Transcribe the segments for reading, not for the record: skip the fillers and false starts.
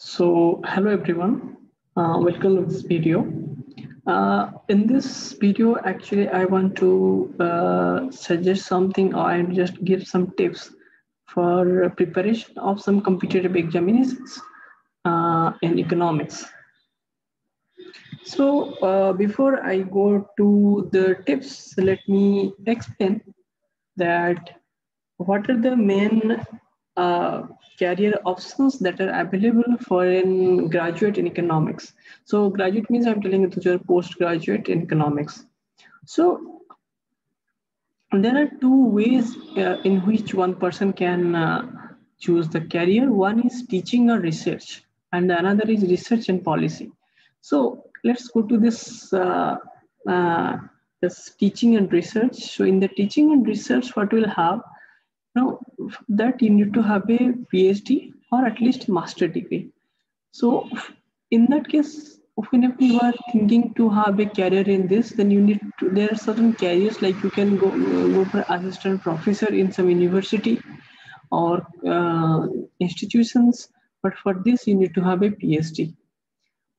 So hello everyone, welcome to this video. In this video, actually, I want to suggest something or just give some tips for preparation of some competitive examinations in economics. So before I go to the tips, let me explain that what are the main career options that are available for a graduate in economics. So graduate means I'm telling you that you're postgraduate in economics. So there are two ways in which one person can choose the career. One is teaching or research, and another is research and policy. So let's go to this teaching and research. So in the teaching and research, what we'll have now that you need to have a PhD or at least master degree. So in that case, whenever you are thinking to have a career in this, then you need to, there are certain careers like you can go for assistant professor in some university or institutions, but for this you need to have a PhD.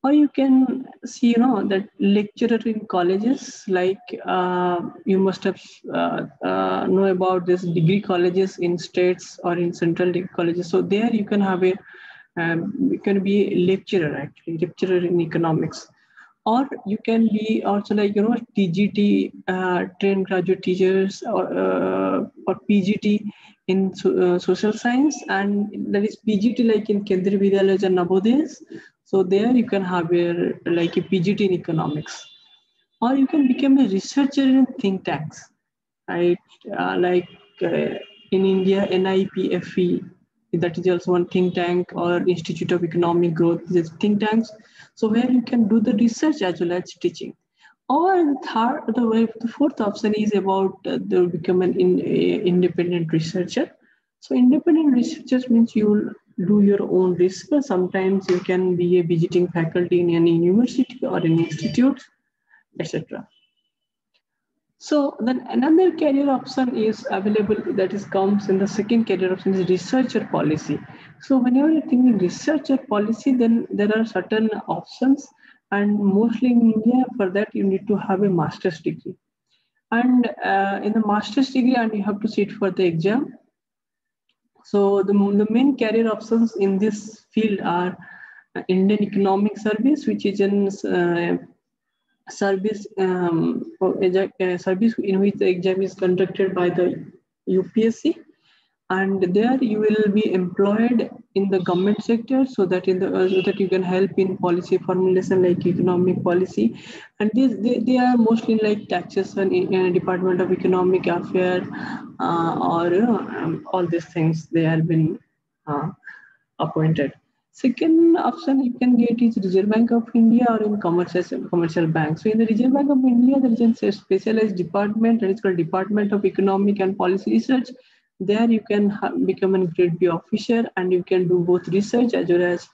Or you can see, that lecturer in colleges, like you must have know about this degree colleges in states or in central degree colleges. So there you can have you can be a lecturer, actually, lecturer in economics. Or you can be also like, TGT, trained graduate teachers, or PGT in social science, and that is PGT like in Kendriya Vidyalaya and Navodayas. So there you can have like a PGT in economics. Or you can become a researcher in think tanks, right? In India, NIPFE, that is also one think tank, or Institute of Economic Growth, these think tanks. So where you can do the research as well as teaching. Or the fourth option is about to become an independent researcher. So independent researchers means you will do your own research. Sometimes you can be a visiting faculty in any university or an institute, etc. So then another career option is available, that is comes in the second career option, is researcher policy. So whenever you're thinking researcher policy, then there are certain options, and mostly in India for that you need to have a master's degree. And in the master's degree, and you have to sit for the exam. So the main career options in this field are Indian Economic Service, which is an service service in which the exam is conducted by the UPSC, and there you will be employed in the government sector, so that so that you can help in policy formulation like economic policy. And they are mostly like taxation in Department of Economic Affairs, or all these things they have been appointed. Second option you can get is Reserve Bank of India or in commercial banks. So in the Reserve Bank of India, there is a specialized department that is called Department of Economic and Policy Research. There you can become a grade B officer, and you can do both research as well as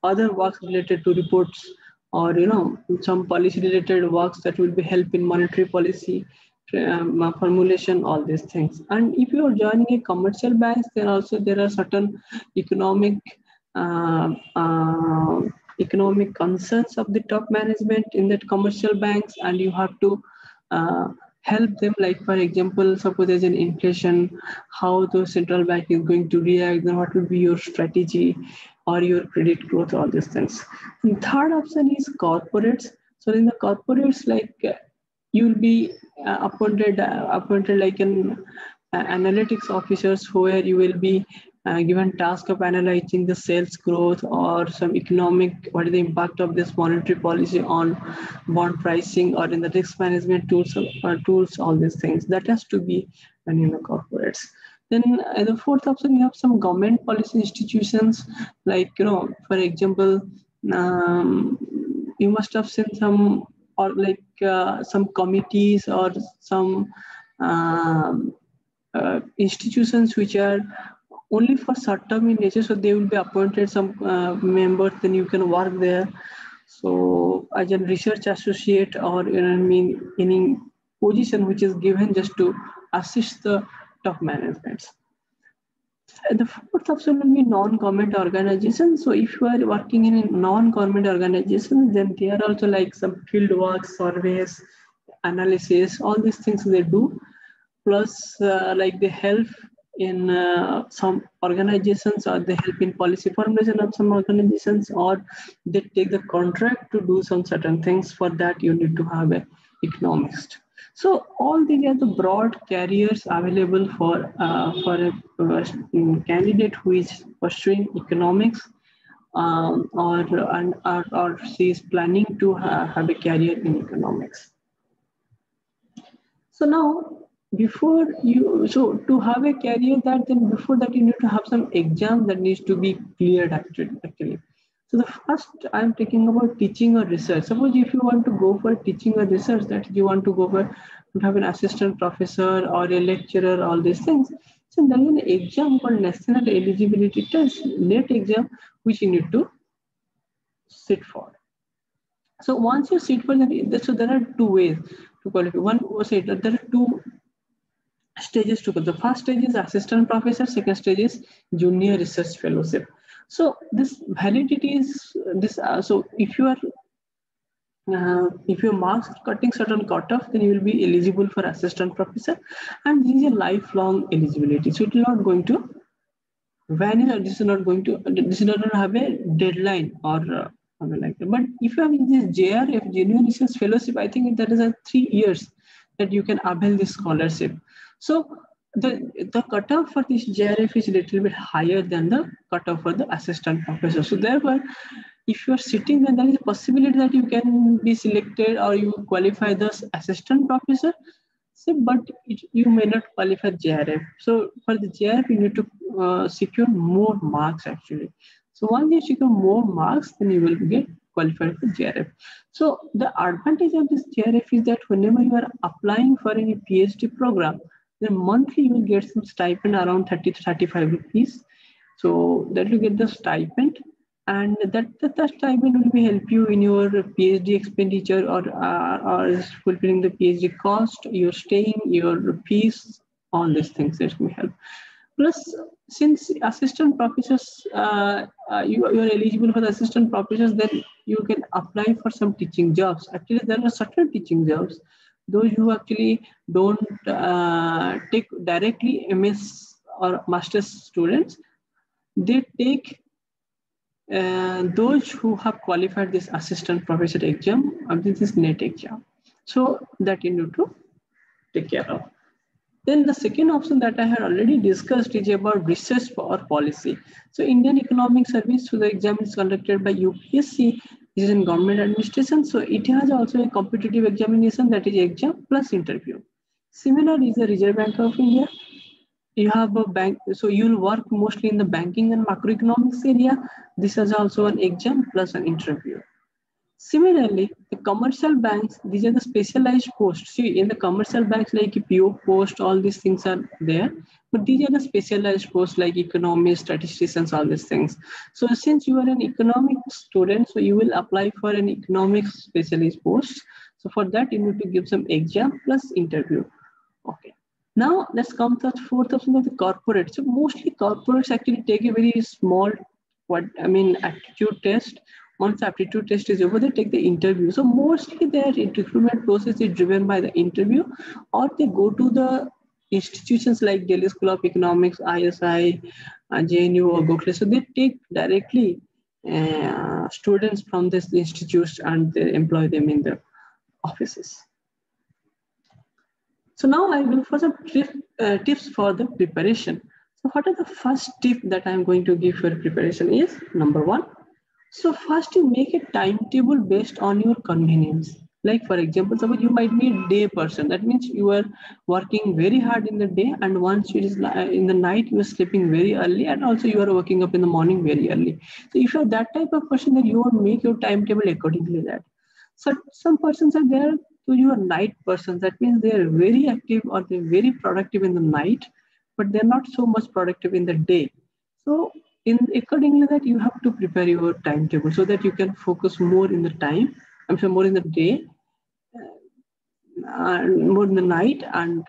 other works related to reports, or some policy related works that will be help in monetary policy formulation, all these things. And if you are joining a commercial banks, then also there are certain economic economic concerns of the top management in that commercial banks, and you have to help them. Like for example, suppose there's an inflation, how the central bank is going to react, then what will be your strategy or your credit growth, all these things. And third option is corporates. So in the corporates, like you will be appointed like an analytics officers, where you will be given task of analyzing the sales growth or some economic, what is the impact of this monetary policy on bond pricing, or in the risk management tools, all these things that has to be done in the corporates. Then the fourth option, you have some government policy institutions, like for example, you must have seen some, or like some committees or some institutions which are only for short term in nature. So they will be appointed some members, then you can work there. So as a research associate, or any position which is given just to assist the top management. The fourth option will be non-government organization. So if you are working in a non-government organization, then they are also like some field work, surveys, analysis, all these things they do. Plus, like they help in some organizations, or they help in policy formulation of some organizations, or they take the contract to do some certain things. For that, you need to have an economist. So all these are the broad careers available for a candidate who is pursuing economics, or she is planning to have a career in economics. So now, so to have a career, that then before that you need to have some exam that needs to be cleared actually. So the first I'm talking about teaching or research. Suppose if you want to go for teaching or research, that you want to go for to have an assistant professor or a lecturer, all these things. So there is an exam called National Eligibility Test, NET exam, which you need to sit for. So once you sit for that, so there are two ways to qualify. One was there are two stages to go. The first stage is assistant professor, second stage is junior research fellowship. So this validity is this. So if your marks are cutting certain cutoff, then you will be eligible for assistant professor, and this is a lifelong eligibility. So it is not going to vanish, or this is not going to have a deadline or something like that. But if you have this JRF, Junior Research Fellowship, I think that is a 3 years that you can avail this scholarship. So the cutoff for this JRF is a little bit higher than the cutoff for the assistant professor. So therefore, if you are sitting, then there is a possibility that you can be selected or you qualify the assistant professor. So, but you may not qualify JRF. So for the JRF, you need to secure more marks actually. So once you secure more marks, then you will get qualified for JRF. So the advantage of this JRF is that whenever you are applying for any PhD program, then monthly you will get some stipend around 30 to 35 rupees. So that you get the stipend, and that stipend will be help you in your PhD expenditure, or fulfilling the PhD cost, your staying, your fees, all these things that will help. Plus, since assistant professors, you are eligible for the assistant professors, then you can apply for some teaching jobs. Actually, there are certain teaching jobs. Those who actually don't take directly MS or master's students, they take those who have qualified this assistant professor exam, this is NET exam. So that you need to take care of. Then the second option that I had already discussed is about research or policy. So Indian Economic Service, so the exam is conducted by UPSC, is in government administration. So it has also a competitive examination, that is exam plus interview. Similar is the Reserve Bank of India. You have a bank, so you'll work mostly in the banking and macroeconomics area. This is also an exam plus an interview. Similarly, the commercial banks, these are the specialized posts. See, in the commercial banks like PO post, all these things are there, but these are the specialized posts like economists, statisticians, all these things. So since you are an economics student, so you will apply for an economics specialist post. So for that, you need to give some exam plus interview. Okay. Now let's come to the fourth option of the corporate. So mostly corporates actually take a very small, aptitude test. Once the aptitude test is over, they take the interview. So mostly their recruitment process is driven by the interview, or they go to the institutions like Delhi School of Economics, ISI, JNU, or Gokhale. So they take directly students from these institutes and they employ them in the offices. So now I will for some tips for the preparation. So what are the first tip that I'm going to give for preparation is, number one, so first you make a timetable based on your convenience. Like for example, suppose you might be a day person. That means you are working very hard in the day, and once it is in the night, you are sleeping very early, and also you are waking up in the morning very early. So if you are that type of person, then you will make your timetable accordingly that. So some persons are there, so you are night persons. That means they are very active or they're very productive in the night, but they're not so much productive in the day. So accordingly that you have to prepare your timetable so that you can focus more in the time, more in the day, more in the night and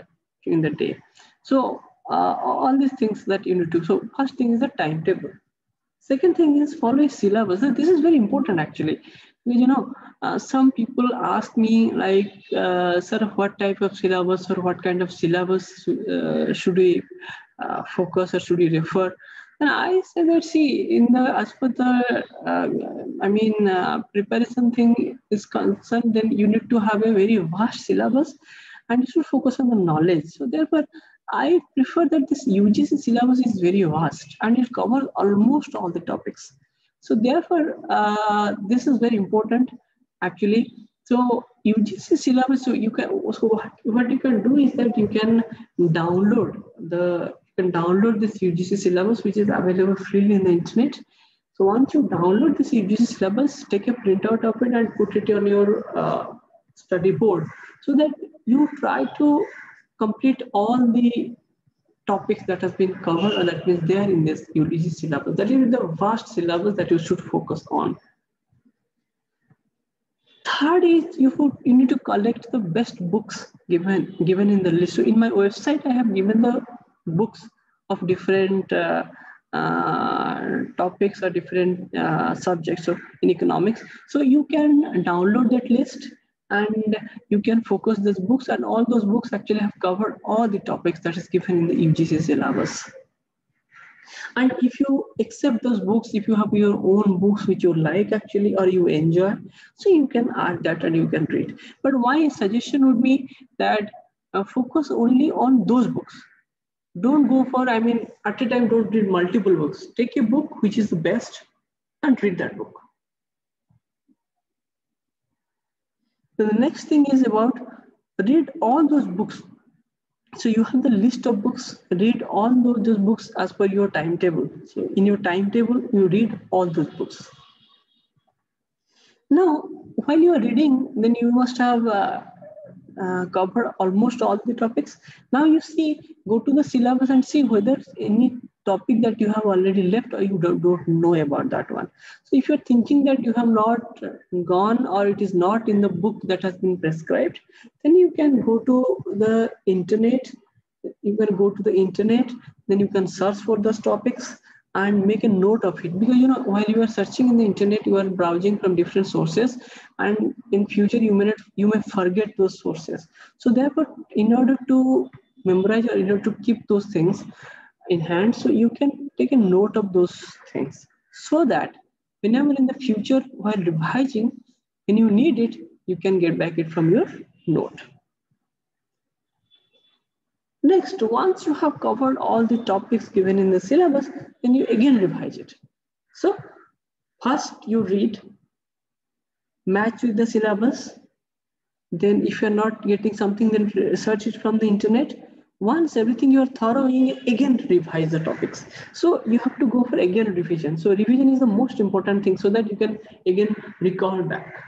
in the day. So all these things that you need to. So first thing is the timetable. Second thing is follow a syllabus. This is very important actually. Because, some people ask me like, sir, what type of syllabus or what kind of syllabus should we focus or should we refer? And I say that, see, as per the, preparation thing is concerned, then you need to have a very vast syllabus and you should focus on the knowledge. So therefore, I prefer that this UGC syllabus is very vast and it covers almost all the topics. So therefore, this is very important actually. So UGC syllabus, so what you can do is that you can download this UGC syllabus, which is available freely in the internet. So once you download this UGC syllabus, take a printout of it and put it on your study board, so that you try to complete all the topics that has been covered or that is there in this UGC syllabus. That is the vast syllabus that you should focus on. Third is you need to collect the best books given in the list. So in my website, I have given the books of different topics or different subjects in economics. So you can download that list and you can focus those books, and all those books actually have covered all the topics that is given in the UGC syllabus. And if you accept those books, if you have your own books which you like actually or you enjoy, so you can add that and you can read. But my suggestion would be that focus only on those books. Don't go for, at a time, don't read multiple books. Take a book which is the best and read that book. So the next thing is about read all those books. So you have the list of books, read all those books as per your timetable. So in your timetable, you read all those books. Now, while you are reading, then you must have covered almost all the topics. Now you go to the syllabus and see whether any topic that you have already left or you don't know about that one. So if you're thinking that you have not gone or it is not in the book that has been prescribed, then you can go to the internet. You can go to the internet, then you can search for those topics and make a note of it. Because while you are searching in the internet, you are browsing from different sources, and in future you may forget those sources. So therefore, in order to memorize or in order to keep those things in hand, so you can take a note of those things, so that whenever in the future while revising, when you need it, you can get back it from your note. Next, once you have covered all the topics given in the syllabus, then you again revise it. So first you read, match with the syllabus. Then if you're not getting something, then search it from the internet. Once everything you're thorough, you again revise the topics. So you have to go for again revision. So revision is the most important thing, so that you can again recall back.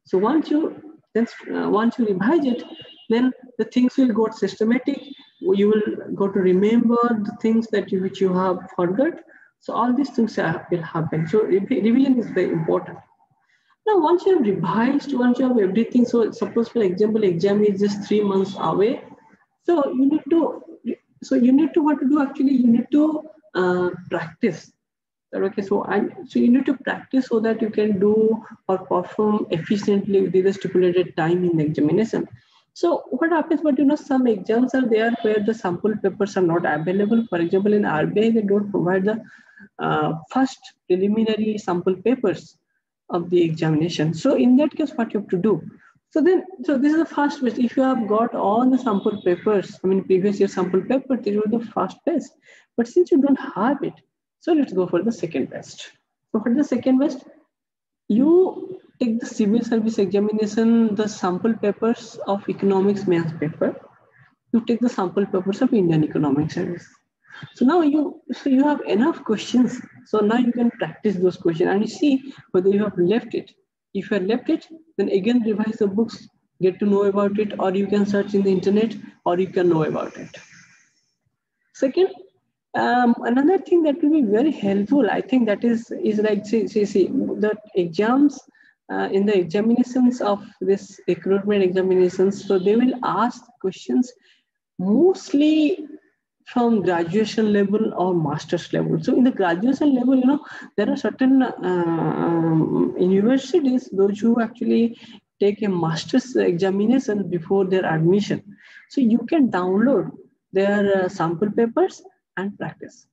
So once you revise it, then the things will go systematic. You will go to remember the things which you have forgot. So all these things will happen. So revision is very important. Now, once you have revised, once you have everything, so suppose for example, exam is just 3 months away. So you need to what to do actually, you need to practice. Okay, so you need to practice so that you can do or perform efficiently within the stipulated time in the examination. So what happens, but some exams are there where the sample papers are not available. For example, in RBI, they don't provide the first preliminary sample papers of the examination. So in that case, what you have to do? So this is the first best. If you have got all the sample papers, previous year sample paper, this was the first best. But since you don't have it, so let's go for the second best. So for the second best, you take the civil service examination, the sample papers of economics mains paper. You take the sample papers of Indian Economic Service. So now you have enough questions. So now you can practice those questions and you see whether you have left it. If you have left it, then again revise the books, get to know about it, or you can search in the internet, or you can know about it. Second, another thing that will be very helpful, I think, that is like see the exams in the examinations of this recruitment examinations. So they will ask questions mostly from graduation level or master's level. So in the graduation level, you know, there are certain universities, those who actually take a master's examination before their admission. So you can download their sample papers and practice.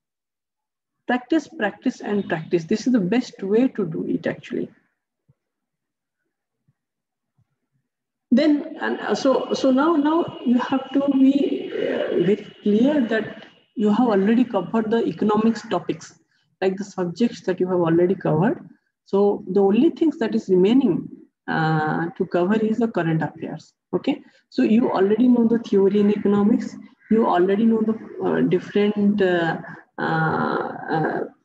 Practice, practice, and practice. This is the best way to do it actually. Then, and so now you have to be very clear that you have already covered the economics topics, like the subjects that you have already covered. So the only things that is remaining to cover is the current affairs. Okay, so you already know the theory in economics. You already know the different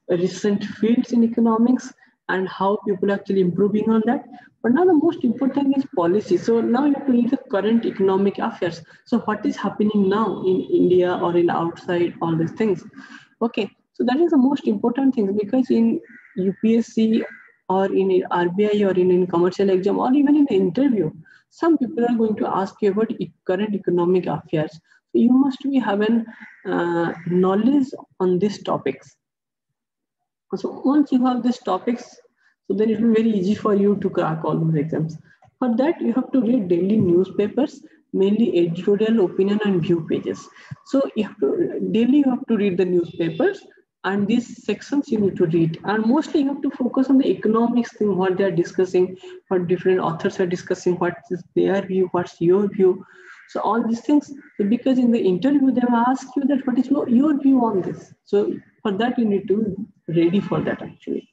recent fields in economics and how people are actually improving on that. But now the most important is policy. So now you have to read the current economic affairs. So what is happening now in India or in outside, all these things. Okay, so that is the most important thing, because in UPSC or in RBI or in commercial exam or even in an interview, some people are going to ask you about current economic affairs. So you must be having knowledge on these topics. So once you have these topics, so then it will be very easy for you to crack all those exams. For that, you have to read daily newspapers, mainly editorial, opinion, and view pages. So you have to daily you have to read the newspapers, and these sections you need to read. And mostly you have to focus on the economics thing, what they are discussing, what different authors are discussing, what is their view, what's your view. So all these things, because in the interview they will ask you that what is your view on this. So for that you need to be ready for that actually.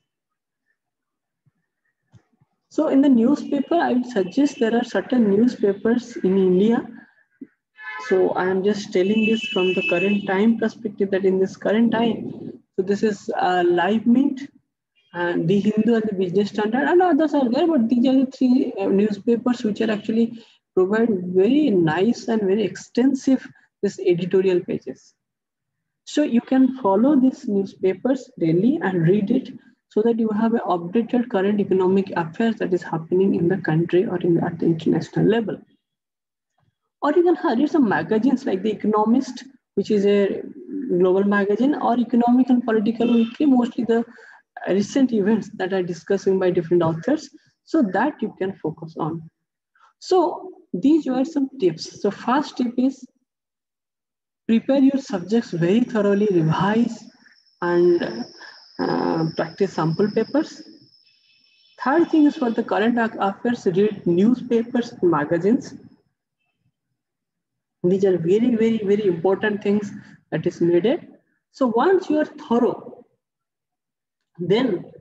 So in the newspaper, I would suggest there are certain newspapers in India. So I am just telling this from the current time perspective, that in this current time, so this is Live Mint, and The Hindu and the Business Standard, and others are there, but these are the three newspapers which are actually provide very nice and very extensive this editorial pages. So you can follow these newspapers daily and read it, so that you have an updated current economic affairs that is happening in the country or at the international level. Or you can read some magazines like The Economist, which is a global magazine, or Economic and Political Weekly, mostly the recent events that are discussing by different authors, so that you can focus on. So these were some tips. So first tip is prepare your subjects very thoroughly, revise and practice sample papers. Third thing is, for the current affairs, read newspapers and magazines. These are very, very, very important things that is needed. So once you are thorough, then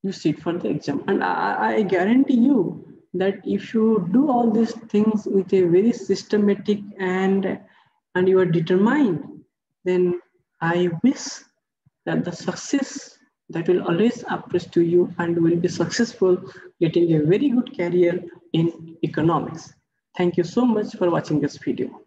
you sit for the exam. And I guarantee you that if you do all these things with a very systematic and you are determined, then I wish that the success that will always approach to you and will be successful getting a very good career in economics. Thank you so much for watching this video.